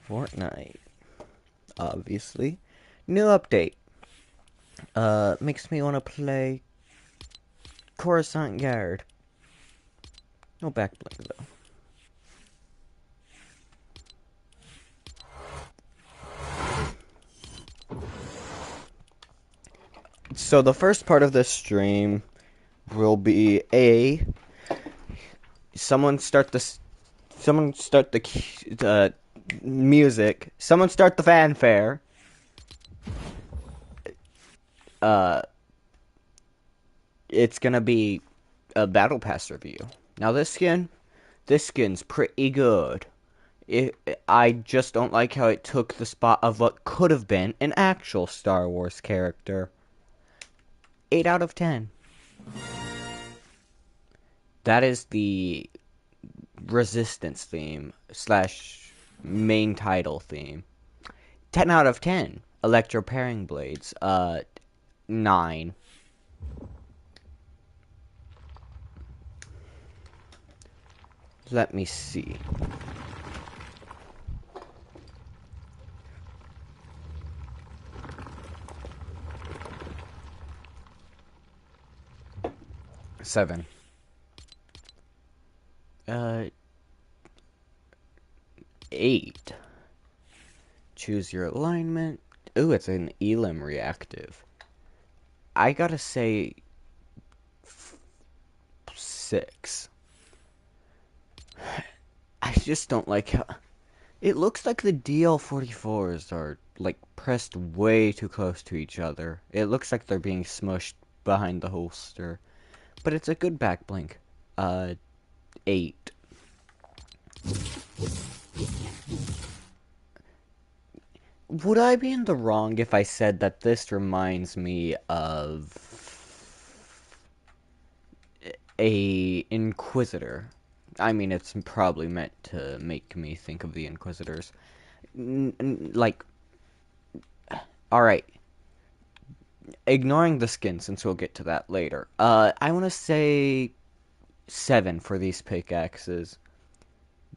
Fortnite, obviously. New update. Makes me want to play Coruscant Guard. No backbling though. So the first part of this stream will be someone start the music. Someone start the fanfare. It's gonna be a battle pass review. Now this skin's pretty good. I just don't like how it took the spot of what could have been an actual Star Wars character. 8 out of 10. That is the Resistance theme / main title theme. 10 out of 10. Electro pairing blades. 9. Let me see. Seven. 8. Choose your alignment. Ooh, it's an elim reactive. I gotta say 6. I just don't like how it looks like the DL44s are like pressed way too close to each other. It looks like they're being smushed behind the holster. But it's a good back blink. 8. Would I be in the wrong if I said that this reminds me of a Inquisitor? I mean, it's probably meant to make me think of the Inquisitors. Like, alright. Ignoring the skin, since we'll get to that later. I want to say 7 for these pickaxes.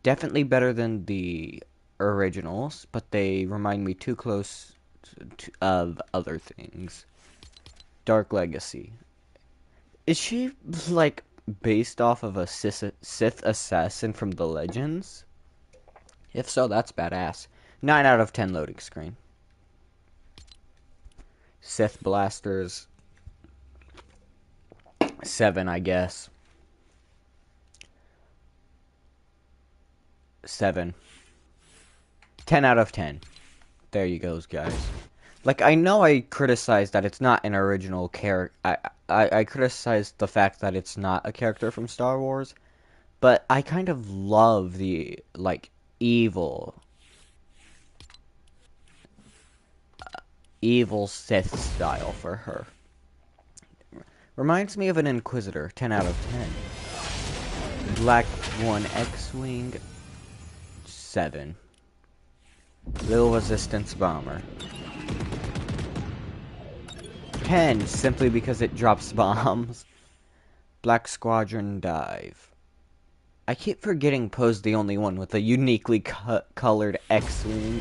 Definitely better than the originals, but they remind me too close of other things. Dark Legacy. Is she, like, based off of a Sith assassin from the Legends? If so, that's badass. 9 out of 10 loading screen. Sith blasters. 7, I guess. 7. 10 out of 10. There you go, guys. Like, I know I criticized that it's not an original character. I criticized the fact that it's not a character from Star Wars. But I kind of love the, like, evil Sith style for her. Reminds me of an Inquisitor. 10 out of 10. Black 1 X-Wing. 7. Little Resistance Bomber. 10, simply because it drops bombs. Black Squadron Dive. I keep forgetting Poe's the only one with a uniquely colored X-Wing.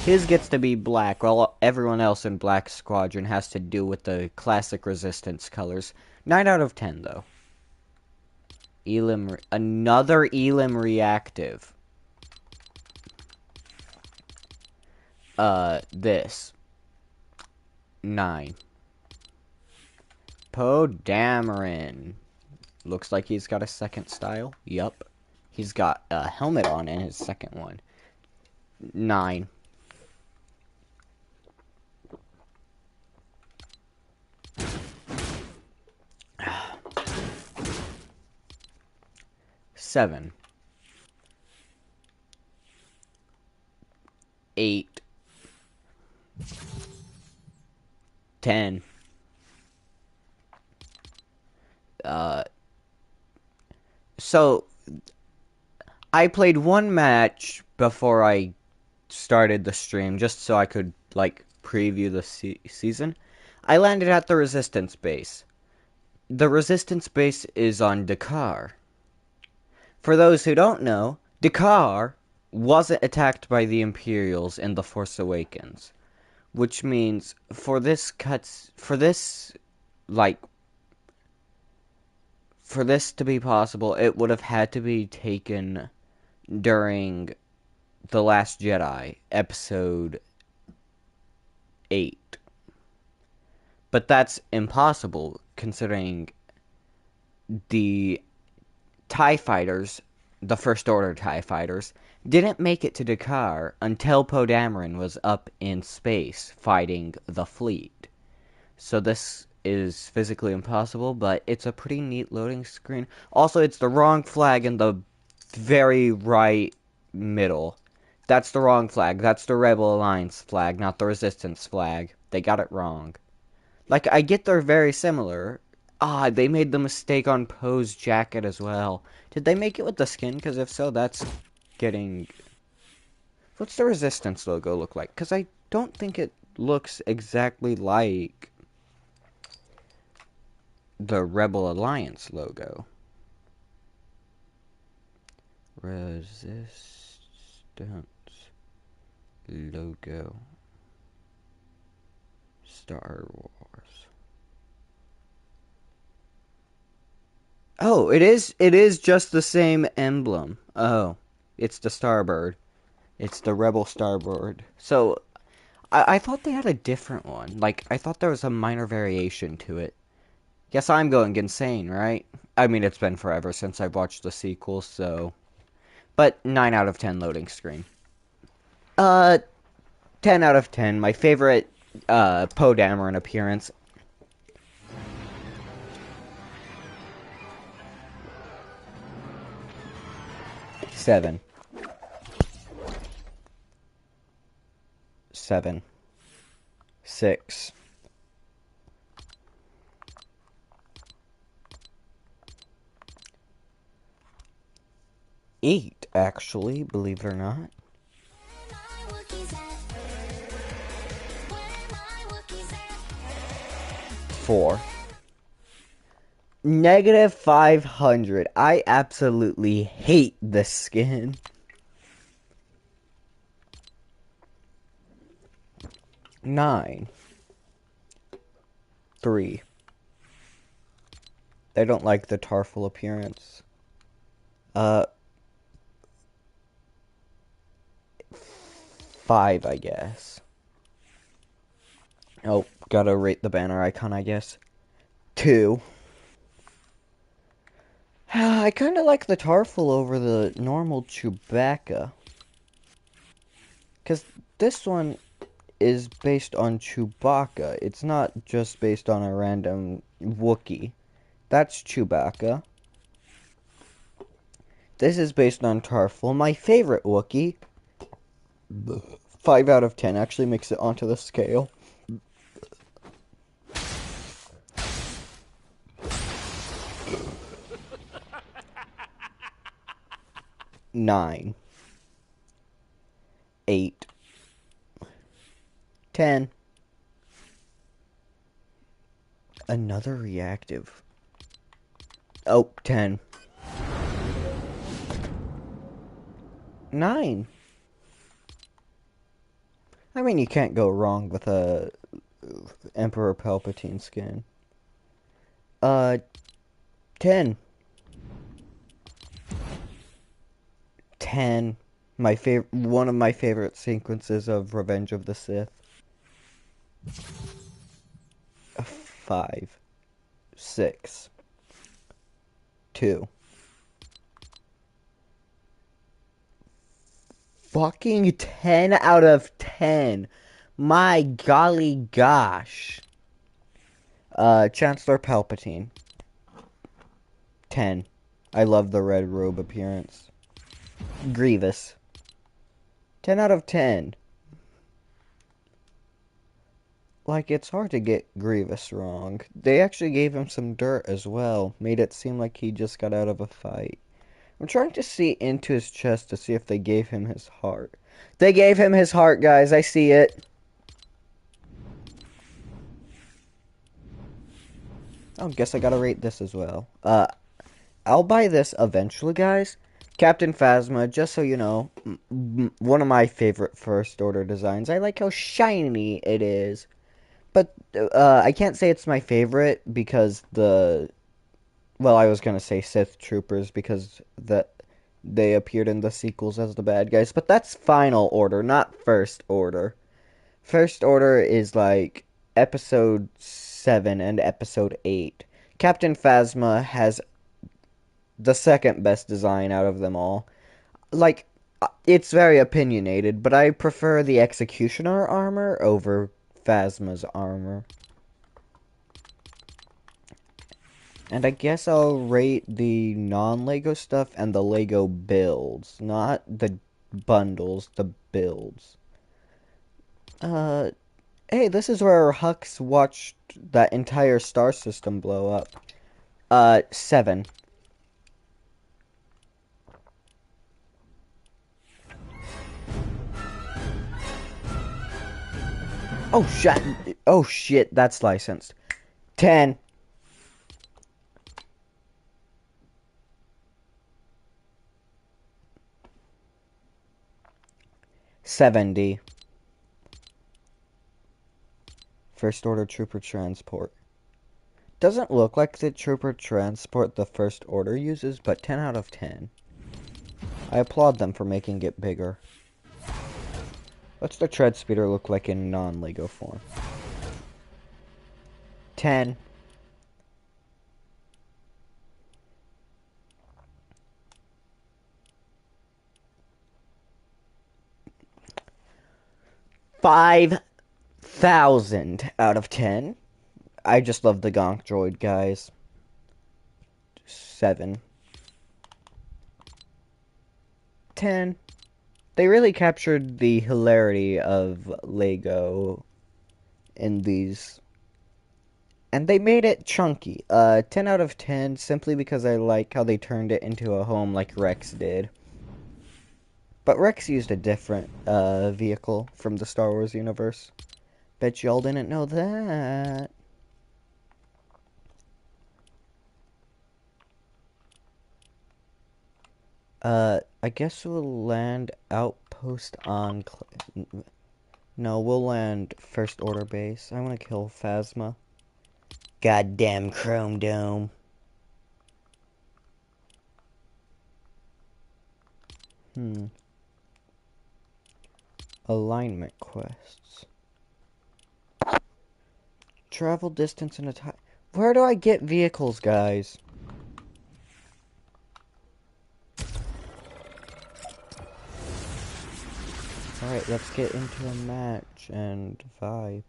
His gets to be black, while everyone else in Black Squadron has to do with the classic Resistance colors. 9 out of 10, though. Another Elim reactive. This. 9. Poe Dameron. Looks like he's got a second style. Yup. He's got a helmet on in his second one. 9. Seven. 8. 10. So I played one match before I started the stream, just so I could, like, preview the season. I landed at the Resistance base. The Resistance base is on Dakar. For those who don't know, Dakar wasn't attacked by the Imperials in The Force Awakens, which means like for this to be possible, it would have had to be taken during The Last Jedi, Episode 8. But that's impossible considering the TIE fighters, the First Order TIE fighters, didn't make it to Dakar until Poe Dameron was up in space fighting the fleet. So this is physically impossible, but it's a pretty neat loading screen. Also, it's the wrong flag in the very right middle. That's the wrong flag. That's the Rebel Alliance flag, not the Resistance flag. They got it wrong. Like, I get they're very similar. Ah, they made the mistake on Poe's jacket as well. Did they make it with the skin? Because if so, that's getting... What's the Resistance logo look like? Because I don't think it looks exactly like the Rebel Alliance logo. Resistance logo. Star Wars. Oh, it is just the same emblem. Oh, it's the Starbird. It's the Rebel Starbird. So, I thought they had a different one. Like, I thought there was a minor variation to it. Guess I'm going insane, right? I mean, it's been forever since I've watched the sequel, so... But 9 out of 10 loading screen. Uh, 10 out of 10. My favorite, Poe Dameron appearance. 7. 7. 6. 8, actually, believe it or not. 4. Negative 500. I absolutely hate this skin. 9. 3. I don't like the Tarful appearance. 5, I guess. Oh, gotta rate the banner icon, I guess. 2. I kind of like the Tarful over the normal Chewbacca. Because this one is based on Chewbacca. It's not just based on a random Wookiee. That's Chewbacca. This is based on Tarful, my favorite Wookiee. 5 out of 10 actually makes it onto the scale. Nine. 8. 10. Another reactive. Oh, 10. 9. I mean, you can't go wrong with a Emperor Palpatine skin. 10. 10. One of my favorite sequences of Revenge of the Sith. 5. 6. 2. Fucking 10 out of 10. My golly gosh. Chancellor Palpatine. 10. I love the red robe appearance. Grievous. 10 out of 10. Like, it's hard to get Grievous wrong. They actually gave him some dirt as well. Made it seem like he just got out of a fight. I'm trying to see into his chest to see if they gave him his heart. They gave him his heart, guys. I see it. Oh, guess I gotta rate this as well. I'll buy this eventually, guys. Captain Phasma, just so you know, one of my favorite First Order designs. I like how shiny it is. But I can't say it's my favorite because well, I was gonna say Sith Troopers because they appeared in the sequels as the bad guys, but that's Final Order, not First Order. First Order is like Episode 7 and Episode 8. Captain Phasma has the second best design out of them all. Like, it's very opinionated, but I prefer the Executioner armor over Phasma's armor. And I guess I'll rate the non-Lego stuff and the Lego builds, not the bundles, the builds. Uh, hey, this is where Hux watched that entire star system blow up. 7. Oh shit! Oh shit! That's licensed. 10. 70. First Order Trooper Transport. Doesn't look like the Trooper Transport the First Order uses, but 10 out of 10. I applaud them for making it bigger. What's the tread speeder look like in non-Lego form? 10. Five 1,000 out of 10. I just love the Gonk Droid, guys. 7. 10. They really captured the hilarity of Lego in these. And they made it chunky. 10 out of 10 simply because I like how they turned it into a home like Rex did. But Rex used a different vehicle from the Star Wars universe. Bet y'all didn't know that. I guess we'll land outpost on... No, we'll land First Order base. I want to kill Phasma. Goddamn Chrome Dome. Alignment quests. Travel distance and attack. Where do I get vehicles, guys? Alright, let's get into a match and vibe.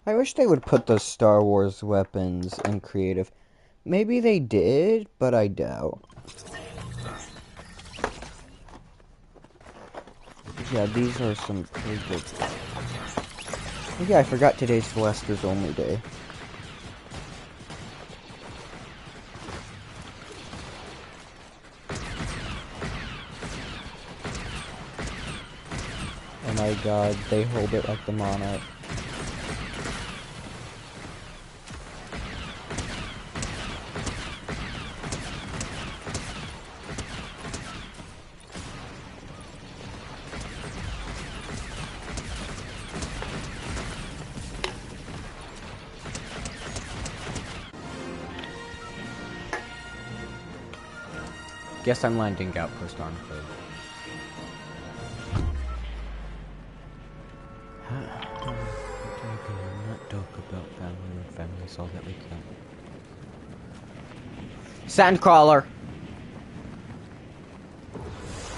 I wish they would put the Star Wars weapons in creative. Maybe they did, but I doubt. Yeah, these are some pretty good. Oh, yeah, I forgot today's Celeste's only day. Oh my god, they hold it like the Monarch. Guess I'm landing outpost on food. Not talk about family when family's all that we can. Sandcrawler!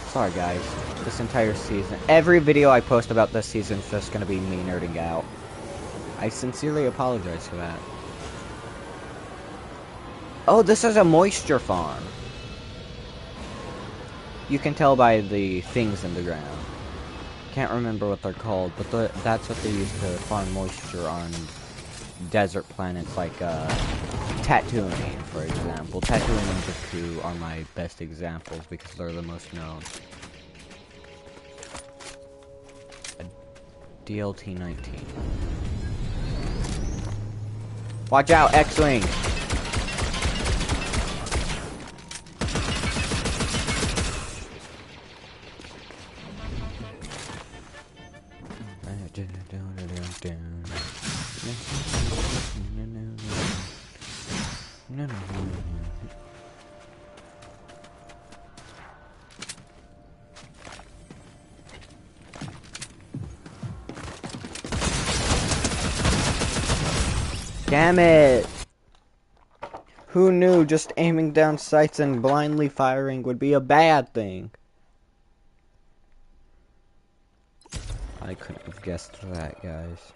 Sorry guys, this entire season, every video I post about this season is just gonna be me nerding out. I sincerely apologize for that. Oh, this is a moisture farm. You can tell by the things in the ground. Can't remember what they're called, but that's what they use to farm moisture on desert planets like Tatooine, for example. Tatooine and Jakku are my best examples because they're the most known. DLT-19. Watch out, X-Wing! Damn it! Who knew just aiming down sights and blindly firing would be a bad thing? I couldn't have guessed that, guys.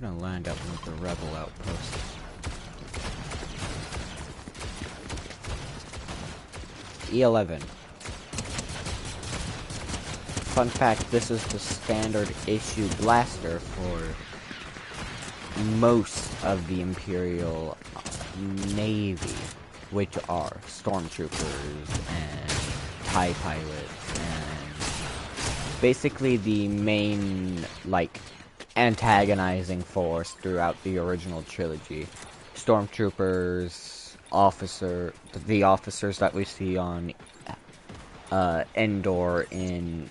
I'm gonna land up with the rebel outpost. E11. Fun fact, this is the standard issue blaster for most of the Imperial Navy, which are stormtroopers and TIE pilots and basically the main, like, antagonizing force throughout the original trilogy. Stormtroopers, the officers that we see on Endor in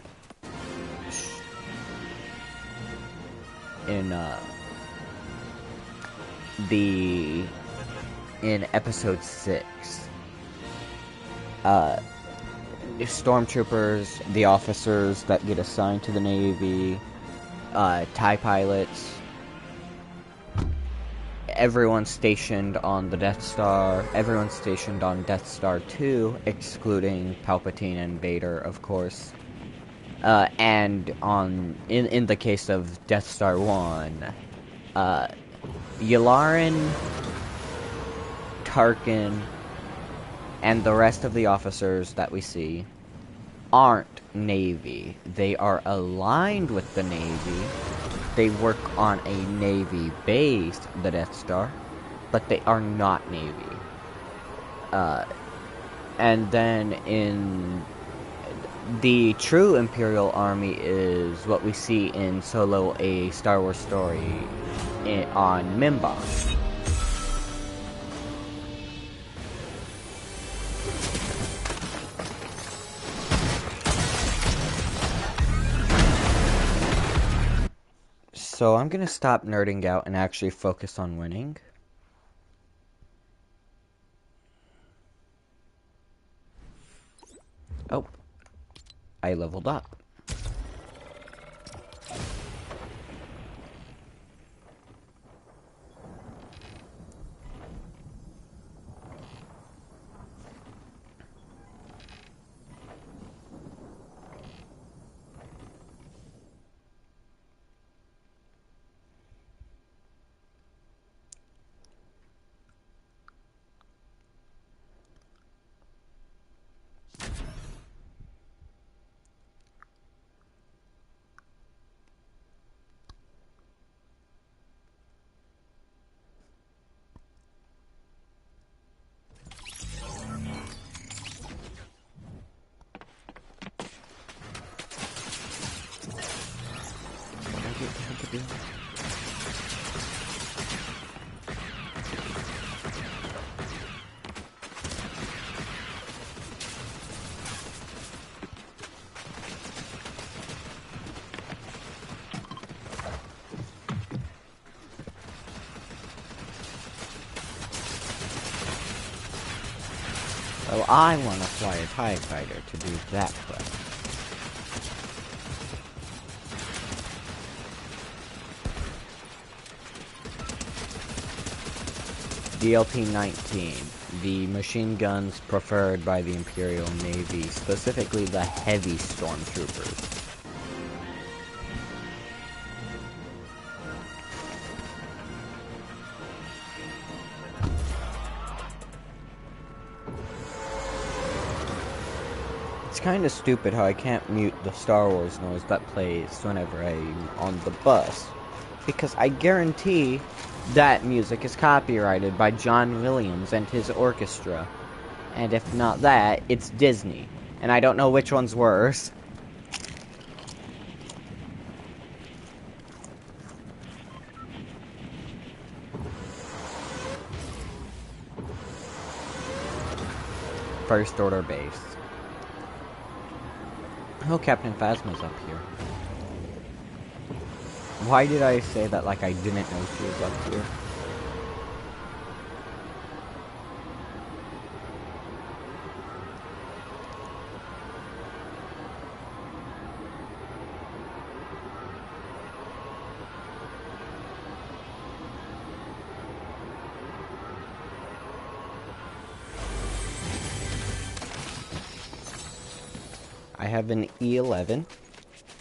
episode 6. Stormtroopers, the officers that get assigned to the Navy, TIE pilots, everyone stationed on the Death Star, everyone stationed on Death Star 2, excluding Palpatine and Vader, of course. And in the case of Death Star 1, Yularen, Tarkin, and the rest of the officers that we see aren't Navy. They are aligned with the Navy. They work on a Navy base, the Death Star, but they are not Navy. And then in the true Imperial Army is what we see in Solo: A Star Wars Story on Mimban. So I'm gonna stop nerding out and actually focus on winning. Oh, I leveled up. So I want to fly a TIE fighter to do that quest. DLT-19, the machine guns preferred by the Imperial Navy, specifically the heavy stormtroopers. It's kind of stupid how I can't mute the Star Wars noise that plays whenever I'm on the bus, because I guarantee that music is copyrighted by John Williams and his orchestra. And if not that, it's Disney. And I don't know which one's worse. First Order base. Oh, Captain Phasma's up here. Why did I say that like I didn't know she was up here? I have an E11,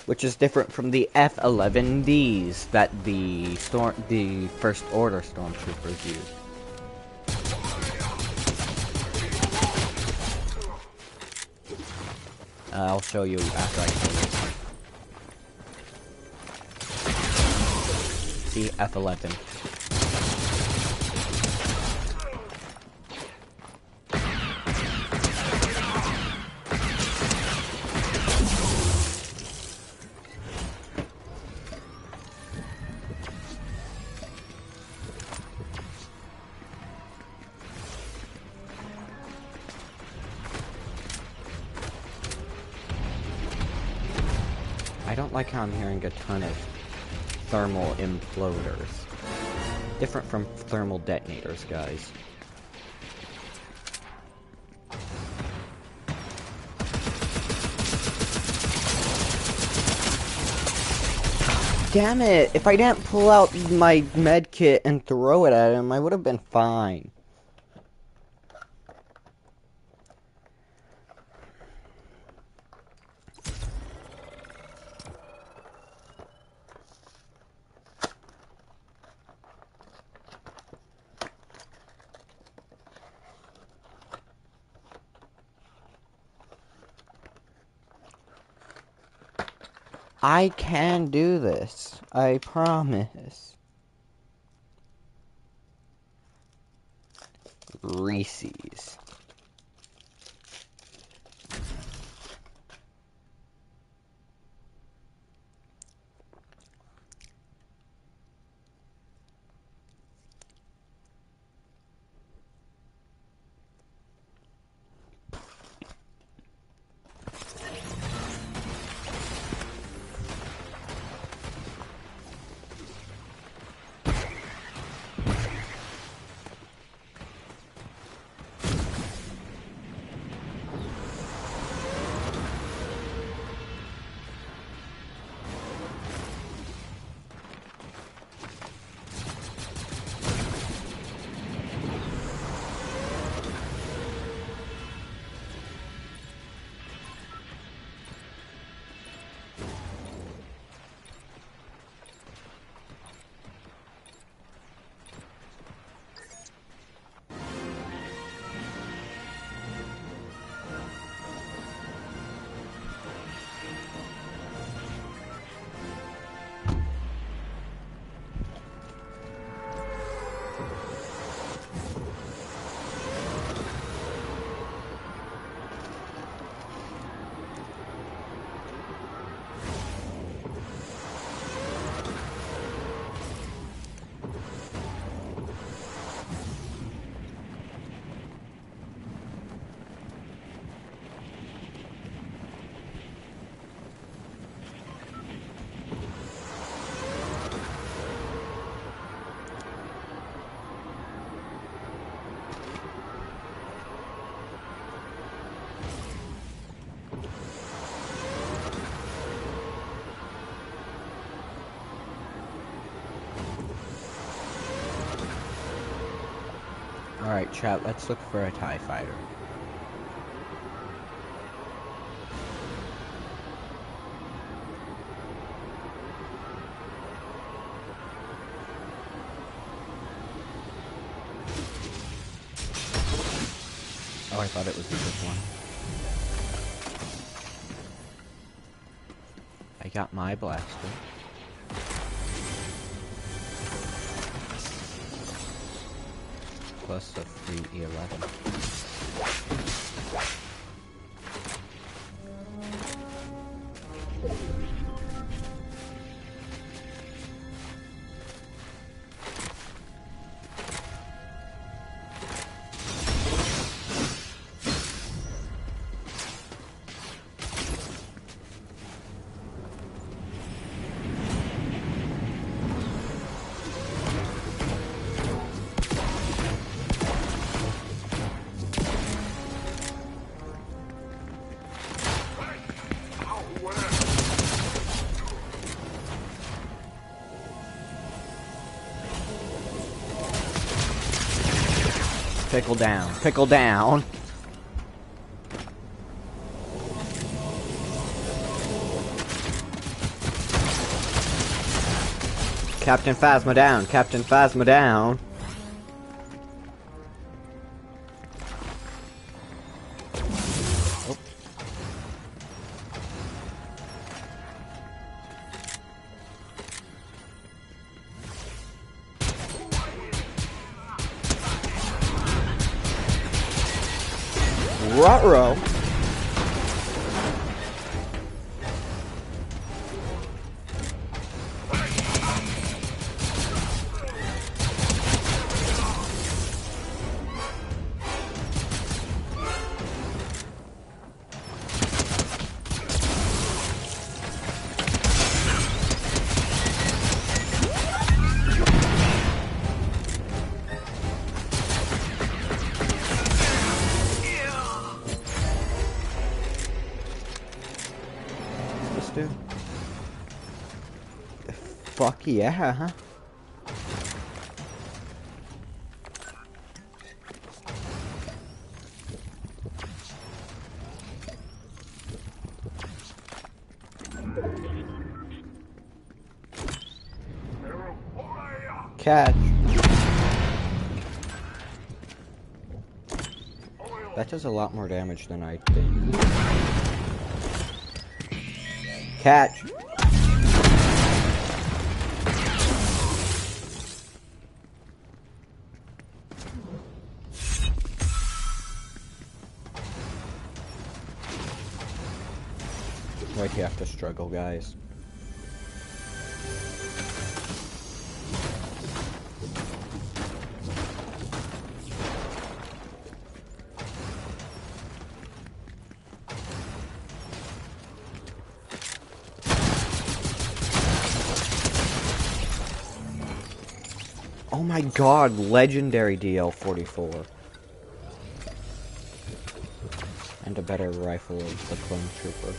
which is different from the F11Ds that the First Order Stormtroopers use. I'll show you after I kill this one. See, F11. I don't like how I'm hearing a ton of thermal imploders. Different from thermal detonators, guys. Damn it! If I didn't pull out my med kit and throw it at him, I would have been fine. I can do this. I promise. Reese's. Alright, chat, let's look for a TIE fighter. Oh, I thought it was a good one. I got my blaster. Plus a free E11. Pickle down. Pickle down. Captain Phasma down. Captain Phasma down. Ruh-roh. Fuck yeah, huh? Catch. That does a lot more damage than I think. Catch. Why'd you have to struggle, guys? Oh my god, legendary DL-44. And a better rifle of the Clone Trooper.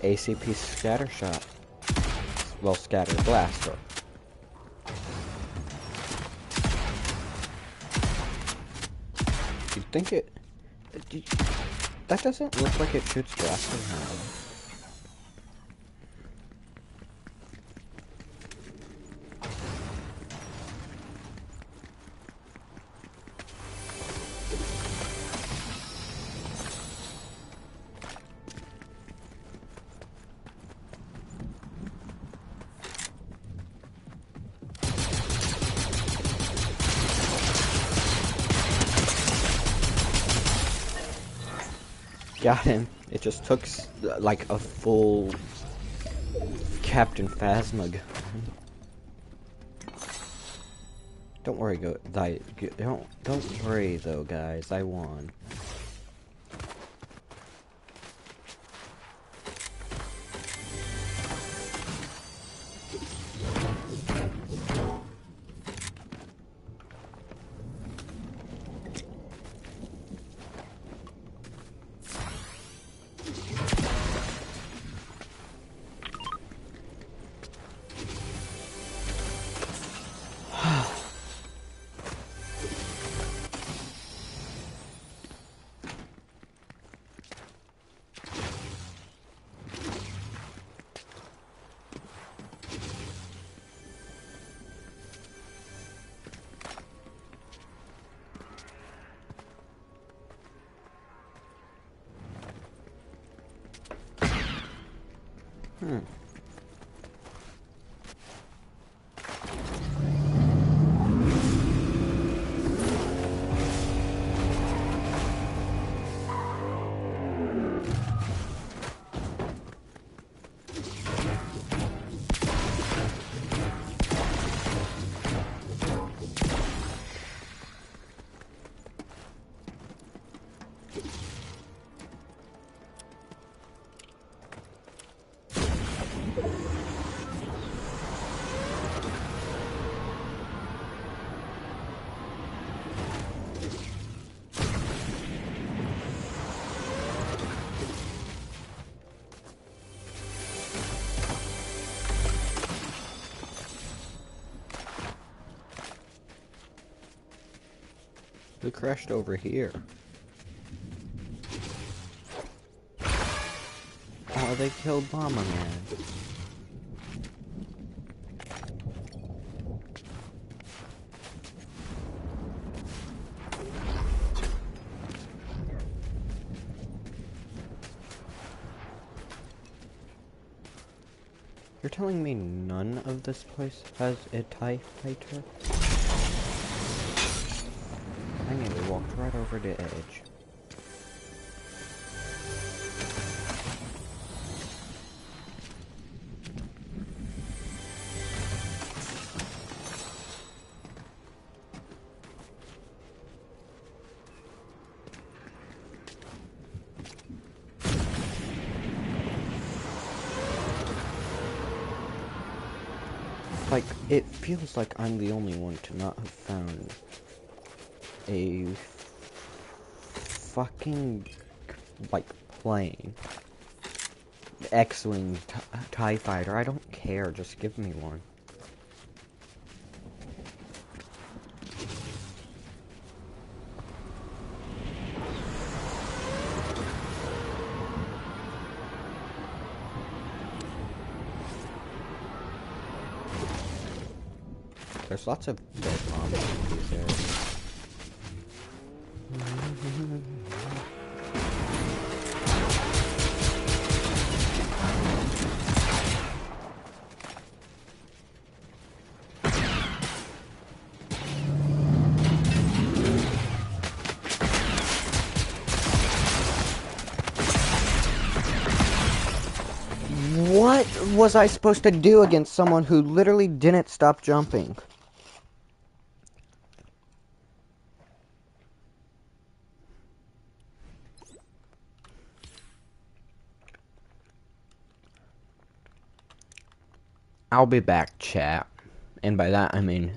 ACP scatter shot. Well, scatter blaster. You'd think it... That doesn't look like it shoots blaster now. Got him. It just took like a full Captain Phasma gun. Don't worry, don't worry though, guys. I won. Hmm. Who crashed over here? Oh, they killed Bomberman. You're telling me none of this place has a TIE fighter? I nearly walked right over the edge. Like, it feels like I'm the only one to not have found a fucking, like, plane. X-Wing TIE fighter. I don't care, just give me one. There's lots of dead bombs in these areas. What was I supposed to do against someone who literally didn't stop jumping? I'll be back, chat. And by that, I mean